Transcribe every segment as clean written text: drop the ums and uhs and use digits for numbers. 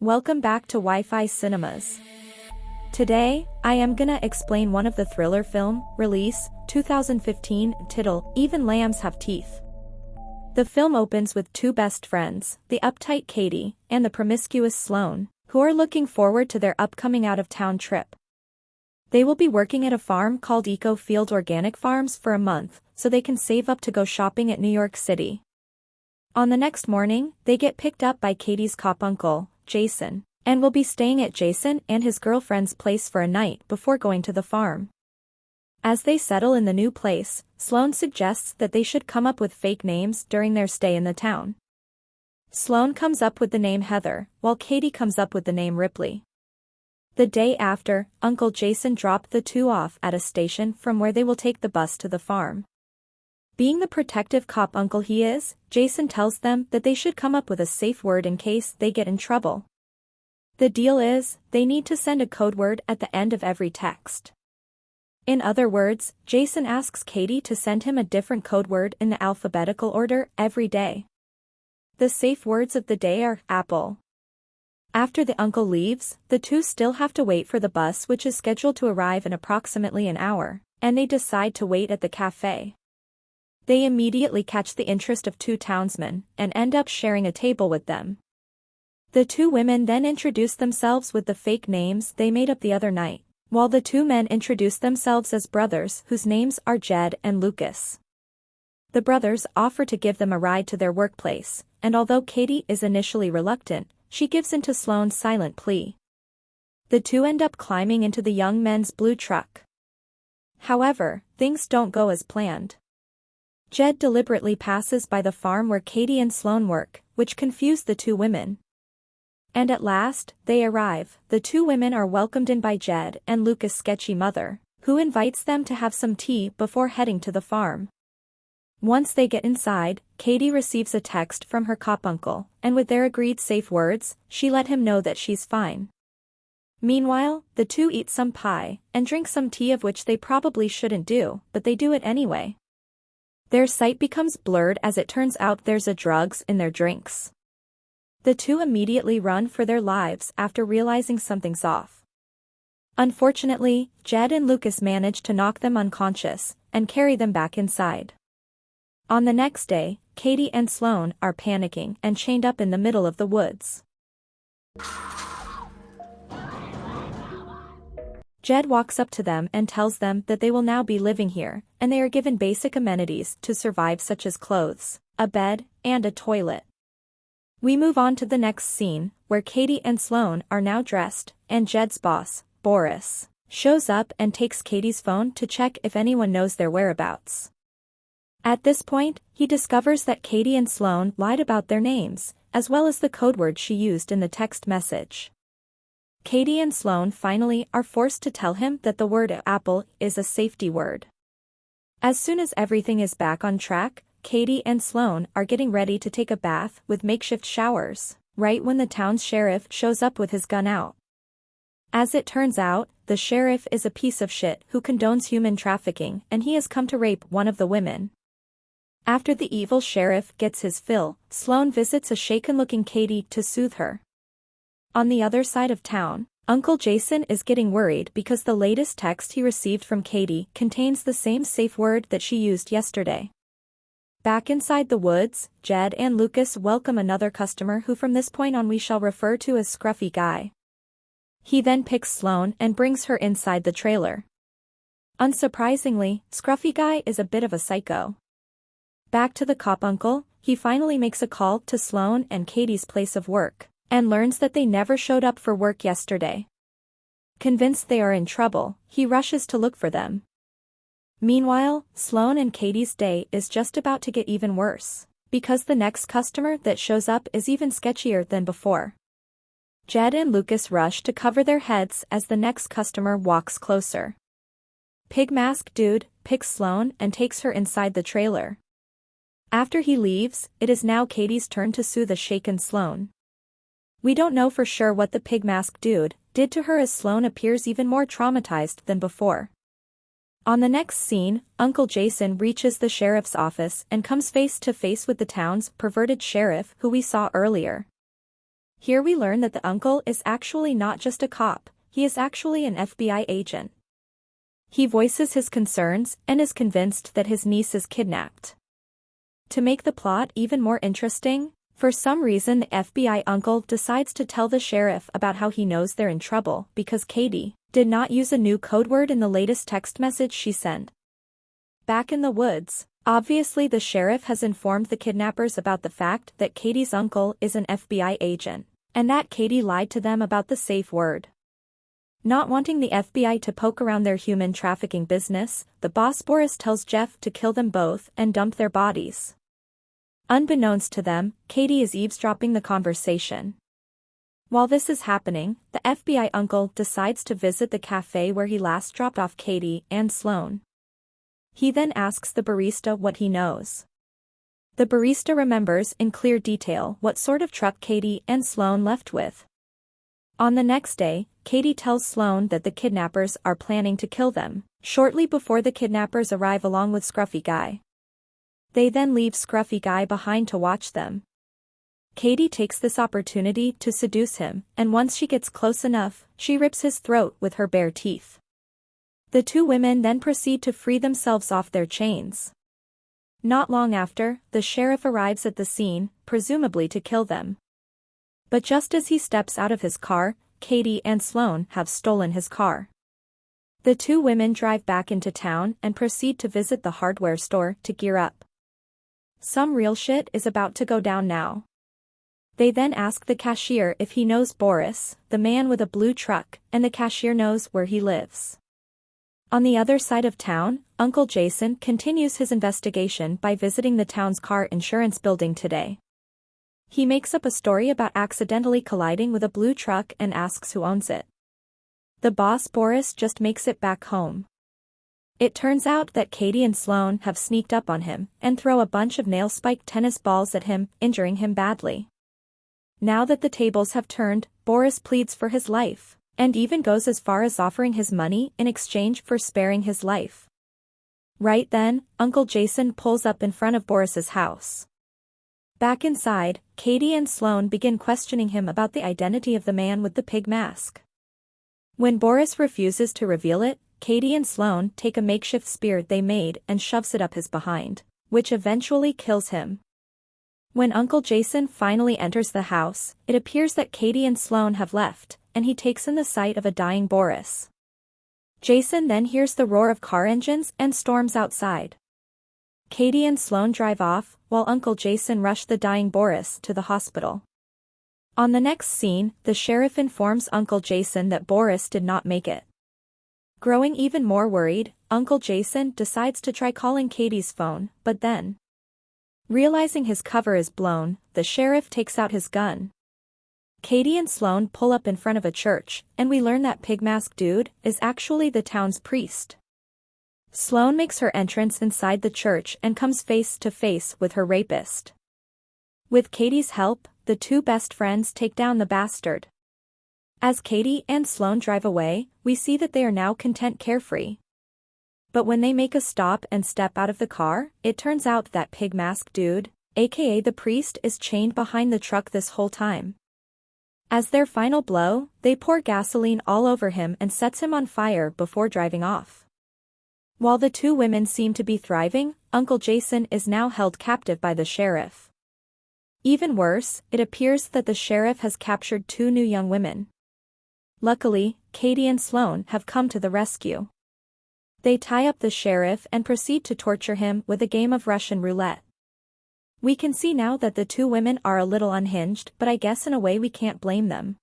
Welcome back to Wi-Fi Cinemas. Today, I am gonna explain one of the thriller film, release, 2015, title, Even Lambs Have Teeth. The film opens with two best friends, the uptight Katie, and the promiscuous Sloane, who are looking forward to their upcoming out-of-town trip. They will be working at a farm called Eco Field Organic Farms for a month, so they can save up to go shopping at New York City. On the next morning, they get picked up by Katie's cop uncle, Jason, and will be staying at Jason and his girlfriend's place for a night before going to the farm. As they settle in the new place, Sloane suggests that they should come up with fake names during their stay in the town. Sloane comes up with the name Heather, while Katie comes up with the name Ripley. The day after, Uncle Jason dropped the two off at a station from where they will take the bus to the farm. Being the protective cop uncle he is, Jason tells them that they should come up with a safe word in case they get in trouble. The deal is, they need to send a code word at the end of every text. In other words, Jason asks Katie to send him a different code word in the alphabetical order every day. The safe words of the day are apple. After the uncle leaves, the two still have to wait for the bus, which is scheduled to arrive in approximately an hour, and they decide to wait at the cafe. They immediately catch the interest of two townsmen, and end up sharing a table with them. The two women then introduce themselves with the fake names they made up the other night, while the two men introduce themselves as brothers whose names are Jed and Lucas. The brothers offer to give them a ride to their workplace, and although Katie is initially reluctant, she gives in to Sloane's silent plea. The two end up climbing into the young men's blue truck. However, things don't go as planned. Jed deliberately passes by the farm where Katie and Sloane work, which confused the two women. And at last, they arrive. The two women are welcomed in by Jed and Lucas' sketchy mother, who invites them to have some tea before heading to the farm. Once they get inside, Katie receives a text from her cop uncle, and with their agreed safe words, she let him know that she's fine. Meanwhile, the two eat some pie, and drink some tea, of which they probably shouldn't do, but they do it anyway. Their sight becomes blurred as it turns out there's drugs in their drinks. The two immediately run for their lives after realizing something's off. Unfortunately, Jed and Lucas manage to knock them unconscious, and carry them back inside. On the next day, Katie and Sloane are panicking and chained up in the middle of the woods. Jed walks up to them and tells them that they will now be living here, and they are given basic amenities to survive, such as clothes, a bed, and a toilet. We move on to the next scene, where Katie and Sloane are now dressed, and Jed's boss, Boris, shows up and takes Katie's phone to check if anyone knows their whereabouts. At this point, he discovers that Katie and Sloane lied about their names, as well as the code word she used in the text message. Katie and Sloane finally are forced to tell him that the word apple is a safety word. As soon as everything is back on track, Katie and Sloane are getting ready to take a bath with makeshift showers, right when the town's sheriff shows up with his gun out. As it turns out, the sheriff is a piece of shit who condones human trafficking, and he has come to rape one of the women. After the evil sheriff gets his fill, Sloane visits a shaken-looking Katie to soothe her. On the other side of town, Uncle Jason is getting worried because the latest text he received from Katie contains the same safe word that she used yesterday. Back inside the woods, Jed and Lucas welcome another customer who from this point on we shall refer to as Scruffy Guy. He then picks Sloane and brings her inside the trailer. Unsurprisingly, Scruffy Guy is a bit of a psycho. Back to the cop uncle, he finally makes a call to Sloane and Katie's place of work, and learns that they never showed up for work yesterday. Convinced they are in trouble, he rushes to look for them. Meanwhile, Sloane and Katie's day is just about to get even worse, because the next customer that shows up is even sketchier than before. Jed and Lucas rush to cover their heads as the next customer walks closer. Pig Mask Dude picks Sloane and takes her inside the trailer. After he leaves, it is now Katie's turn to soothe the shaken Sloane. We don't know for sure what the Pig Mask Dude did to her, as Sloane appears even more traumatized than before. On the next scene, Uncle Jason reaches the sheriff's office and comes face to face with the town's perverted sheriff who we saw earlier. Here we learn that the uncle is actually not just a cop, he is actually an FBI agent. He voices his concerns and is convinced that his niece is kidnapped. To make the plot even more interesting, for some reason the FBI uncle decides to tell the sheriff about how he knows they're in trouble because Katie did not use a new code word in the latest text message she sent. Back in the woods, obviously the sheriff has informed the kidnappers about the fact that Katie's uncle is an FBI agent, and that Katie lied to them about the safe word. Not wanting the FBI to poke around their human trafficking business, the boss Boris tells Jeff to kill them both and dump their bodies. Unbeknownst to them, Katie is eavesdropping the conversation. While this is happening, the FBI uncle decides to visit the cafe where he last dropped off Katie and Sloan. He then asks the barista what he knows. The barista remembers in clear detail what sort of truck Katie and Sloan left with. On the next day, Katie tells Sloan that the kidnappers are planning to kill them, shortly before the kidnappers arrive along with Scruffy Guy. They then leave Scruffy Guy behind to watch them. Katie takes this opportunity to seduce him, and once she gets close enough, she rips his throat with her bare teeth. The two women then proceed to free themselves off their chains. Not long after, the sheriff arrives at the scene, presumably to kill them. But just as he steps out of his car, Katie and Sloan have stolen his car. The two women drive back into town and proceed to visit the hardware store to gear up. Some real shit is about to go down now. They then ask the cashier if he knows Boris, the man with a blue truck, and the cashier knows where he lives. On the other side of town, Uncle Jason continues his investigation by visiting the town's car insurance building today. He makes up a story about accidentally colliding with a blue truck and asks who owns it. The boss Boris just makes it back home. It turns out that Katie and Sloan have sneaked up on him and throw a bunch of nail-spiked tennis balls at him, injuring him badly. Now that the tables have turned, Boris pleads for his life, and even goes as far as offering his money in exchange for sparing his life. Right then, Uncle Jason pulls up in front of Boris's house. Back inside, Katie and Sloan begin questioning him about the identity of the man with the pig mask. When Boris refuses to reveal it, Katie and Sloan take a makeshift spear they made and shoves it up his behind, which eventually kills him. When Uncle Jason finally enters the house, it appears that Katie and Sloan have left, and he takes in the sight of a dying Boris. Jason then hears the roar of car engines and storms outside. Katie and Sloan drive off, while Uncle Jason rushed the dying Boris to the hospital. On the next scene, the sheriff informs Uncle Jason that Boris did not make it. Growing even more worried, Uncle Jason decides to try calling Katie's phone, but then, realizing his cover is blown, the sheriff takes out his gun. Katie and Sloan pull up in front of a church, and we learn that Pig Mask Dude is actually the town's priest. Sloan makes her entrance inside the church and comes face to face with her rapist. With Katie's help, the two best friends take down the bastard. As Katie and Sloan drive away, we see that they are now content carefree. But when they make a stop and step out of the car, it turns out that Pig Mask Dude, aka the priest, is chained behind the truck this whole time. As their final blow, they pour gasoline all over him and sets him on fire before driving off. While the two women seem to be thriving, Uncle Jason is now held captive by the sheriff. Even worse, it appears that the sheriff has captured two new young women. Luckily, Katie and Sloan have come to the rescue. They tie up the sheriff and proceed to torture him with a game of Russian roulette. We can see now that the two women are a little unhinged, but I guess in a way we can't blame them.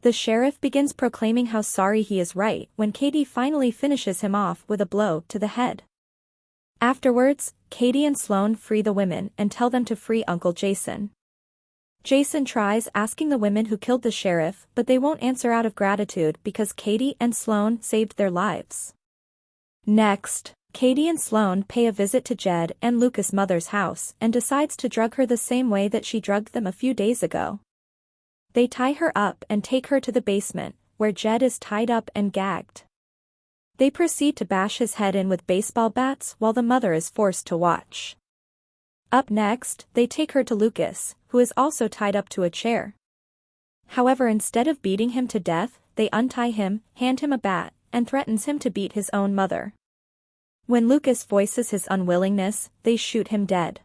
The sheriff begins proclaiming how sorry he is right when Katie finally finishes him off with a blow to the head. Afterwards, Katie and Sloan free the women and tell them to free Uncle Jason. Jason tries asking the women who killed the sheriff, but they won't answer out of gratitude because Katie and Sloan saved their lives. Next, Katie and Sloan pay a visit to Jed and Lucas' mother's house and decides to drug her the same way that she drugged them a few days ago. They tie her up and take her to the basement, where Jed is tied up and gagged. They proceed to bash his head in with baseball bats while the mother is forced to watch. Up next, they take her to Lucas, who is also tied up to a chair. However, instead of beating him to death, they untie him, hand him a bat, and threatens him to beat his own mother. When Lucas voices his unwillingness, they shoot him dead.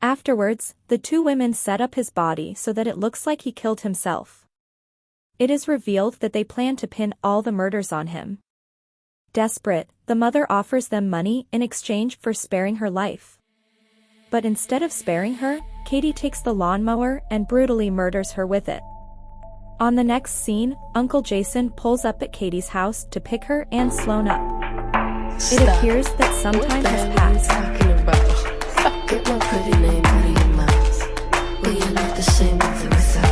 Afterwards, the two women set up his body so that it looks like he killed himself. It is revealed that they plan to pin all the murders on him. Desperate, the mother offers them money in exchange for sparing her life. But instead of sparing her, Katie takes the lawnmower and brutally murders her with it. On the next scene, Uncle Jason pulls up at Katie's house to pick her and Sloan up. It appears that some time has passed. Talking about? Get my pretty name out of your mouth. Well, you're not the same with or without.